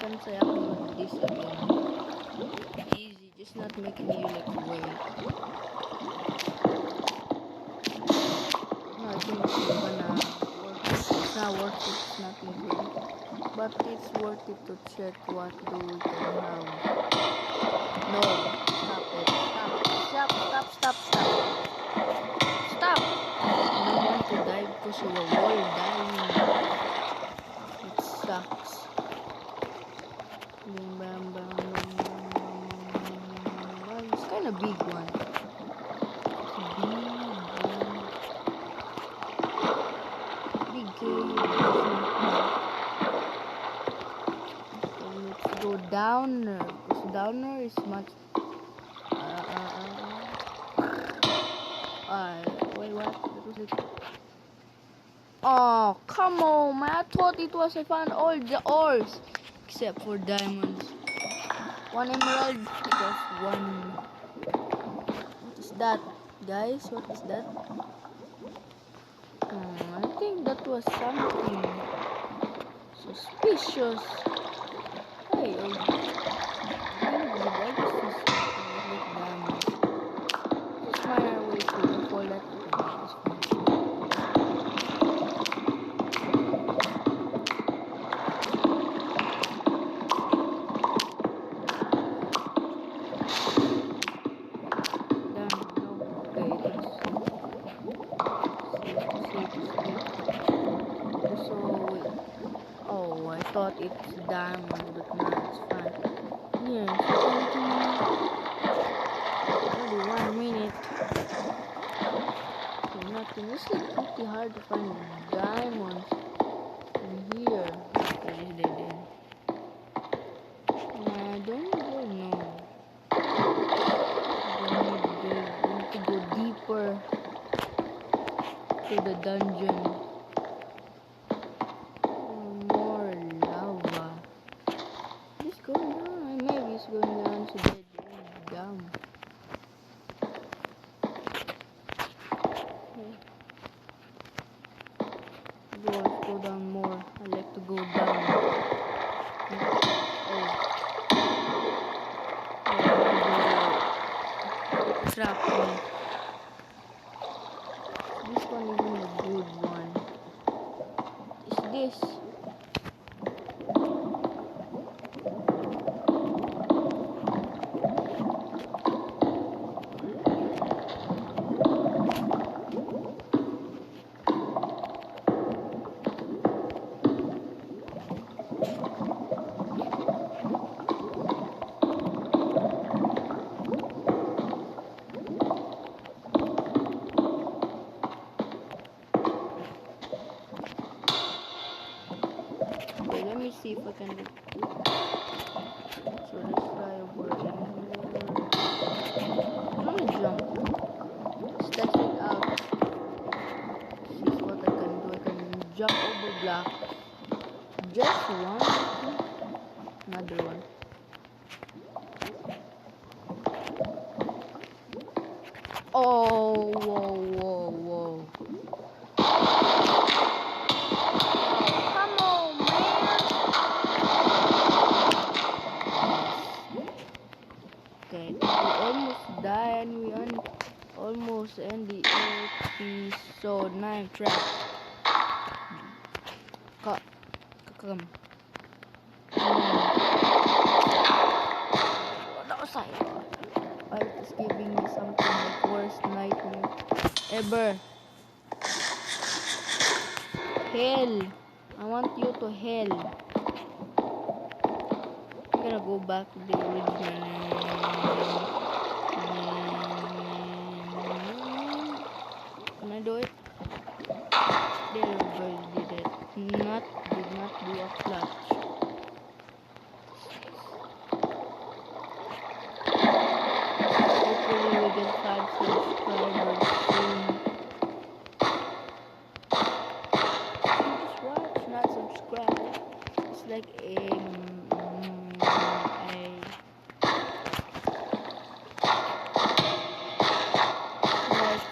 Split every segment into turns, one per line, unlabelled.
once I upload this again. Easy, just not making you like wait. No, I think it's gonna work. It's not worth it, it's nothing good. But it's worth it to check what do we can have. No, stop it. Stop. Stop! I don't want to die because of a wall dying. It sucks. Bam, bam, bam, bam, bam, bam. It's kind of big one. Big cave. So let's go down. Because downer is much. Wait, what? That was it. Oh, come on, man. I thought it was I found all the ores. Except for diamonds. One emerald. Because one. What is that? Guys, what is that? I think that was something suspicious. Hey, just find our way to fall that. Oh, I thought it's diamond, but no, it's fine. Yeah, only 1 minute. Okay, nothing. It's like pretty hard to find diamonds in here. Okay, it's dead end. I don't even know. I need to go deeper to the dungeon. More lava. It's going down. Maybe it's going down to dead end. Dumb. Let's go down more. I like to go down. Trap me. This one isn't a good one. Is this? Let me see if I can do. So let's try over I'm gonna jump. Let's test it out. See what I can do. I can jump over blocks. Just one. Another one. Oh, whoa. Okay, we almost die and we almost end the episode 9 trap. Come. No, sorry. It's giving me something like worst nightmare ever. Hell. I want you to hell. I'm gonna go back to the original. Can I do it? There, guys, did it. Did not do a clutch. Hopefully we get 5 subscribers soon. Just watch, not subscribe. It's like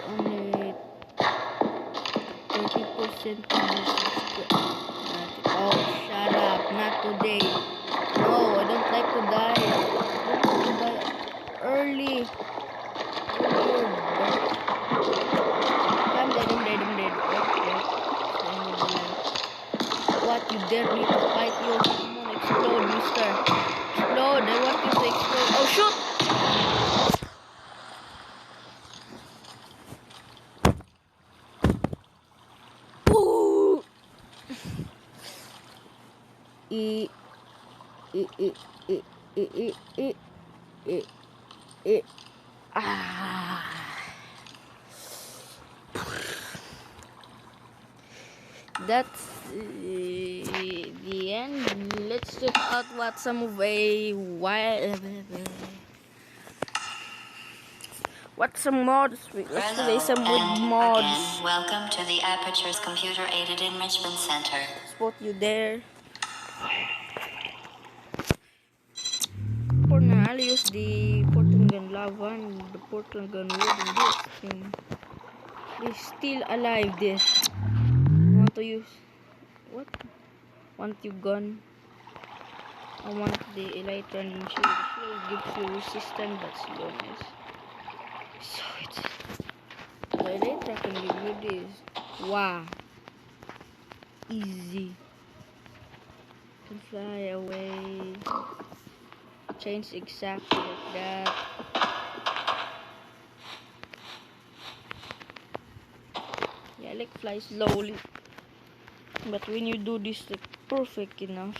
only 30% to be subscribed. Oh, shut up! Not today. No. like to die. Don't want to die early. Earlier. I'm dead, I'm dead, I'm dead. What? It's the end of the life. What? You dare me to fight you? Come on, explode, mister. Explode. I want you to explode. Oh, shoot! Ooh! E, e, e, e, e, e, e, e, e. Ah. That's the end. Let's check out what some of what some mods. Let's play some with mods.
Again, welcome to the Aperture's Computer-Aided Enrichment Center.
Spot you there. For now, I'll use the portal gun lava and the portal gun wood in this thing. It's still alive. This. Want to use what? Want you gun? I want the elytra and shield. Shield gives you resistance but slowness. So it's the elytra can give you this. Wow. Easy. Can fly away. Change exactly like that. Yeah, like fly slowly. But when you do this like perfect enough,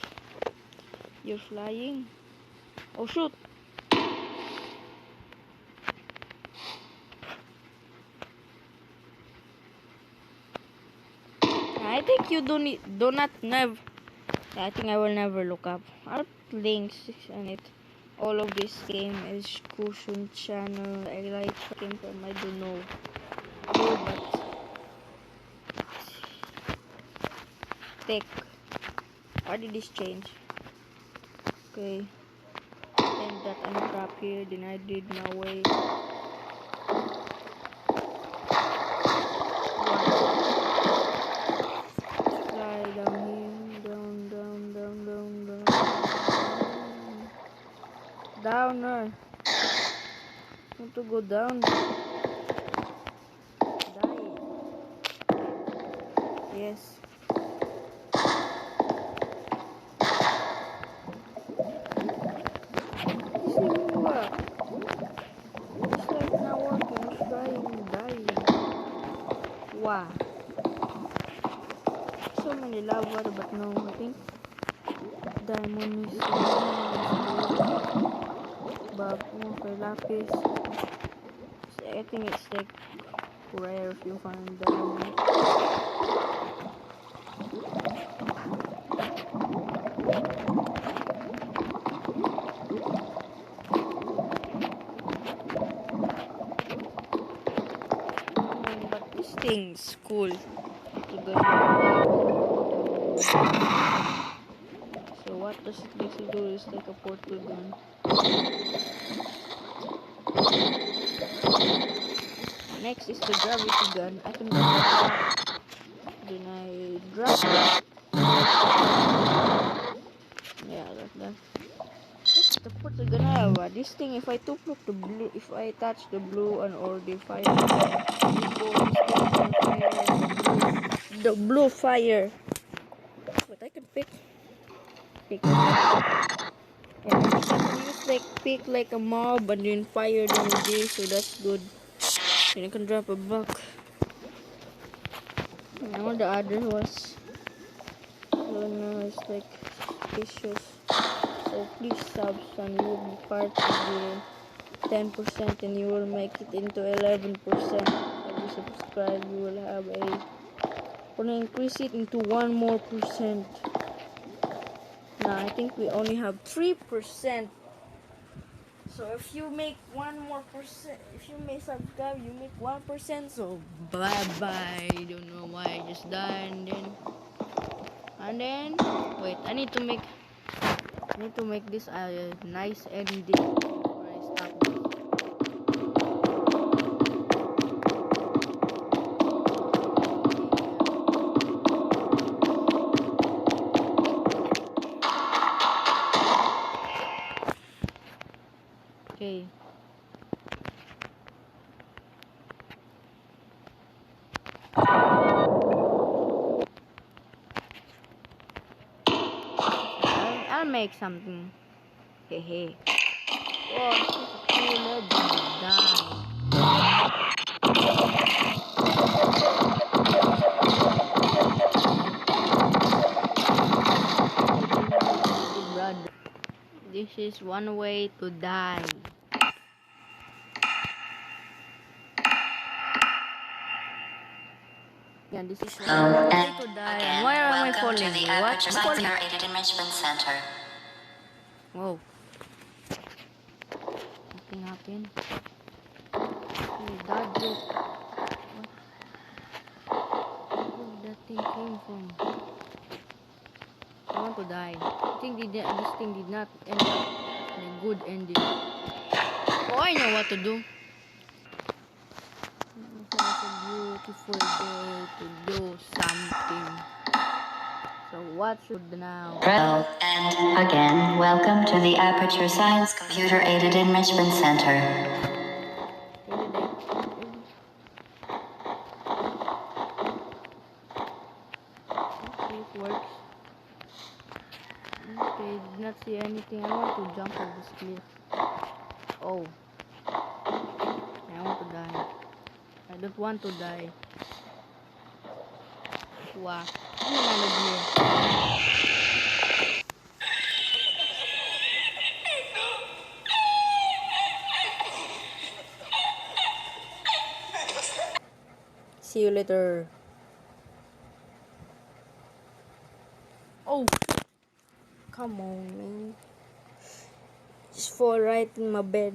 you're flying. Oh shoot! I think you do not never. I think I will never look up. I'll links on it. All of this game is Kushun channel. I like came from I don't know. Oh, but tech. Why did this change? Okay. Then that untrap here. Then I did my way. Fly down here. Down. Downer. Want to go down? Die. Yes. This even work. It's like not working. It's dying. Wow. So many lava, but no, I think diamond is but for lapis. I think it's like rare if you find diamond. But this thing's cool. So what does it basically do is like a portal gun. Next is the gravity gun. I can drop it. Then I drop it. Yeah, like that. What's the portal gun have? This thing, if I took the blue, if I touch the blue and or the fire, the blue fire. But I can pick. Yeah, I can use like pick like a mob and then fire them with this, so that's good. And I can drop a block. Now the other was it's like issues. So please subs and you will be part of the 10% and you will make it into 11%. If you subscribe, you will have a gonna increase it into 1 more percent. Now I think we only have 3%. So if you make 1 more percent, if you may subscribe, you make 1%. So bye bye. Don't know why I just died and then wait. I need to make this a nice ending before I stop this. Okay. I'll make something. Hehe. Oh, this is a cool legend. Die. Brother. This is one way to die. Yeah, this is one way
And
to die.
again,
Why am I
welcome
falling?
to the
What?
Aperture
I'm falling.
Computer Aided Enrichment Center.
Whoa. Nothing happened. Hey, dodge it. Where that thing came from? I want to die. I think this thing did not end up in a good ending. Oh, I know what to do. It was a beautiful day to do something. So what should now?
Hello, and again, welcome to the Aperture Science Computer Aided Enrichment Center.
Okay, it works. Okay, did not see anything. I want to jump off this cliff. Oh. I want to die. I don't want to die. Wow. Ano nanood niya? See you later. Oh. Come on, man. Just fall right in my bed.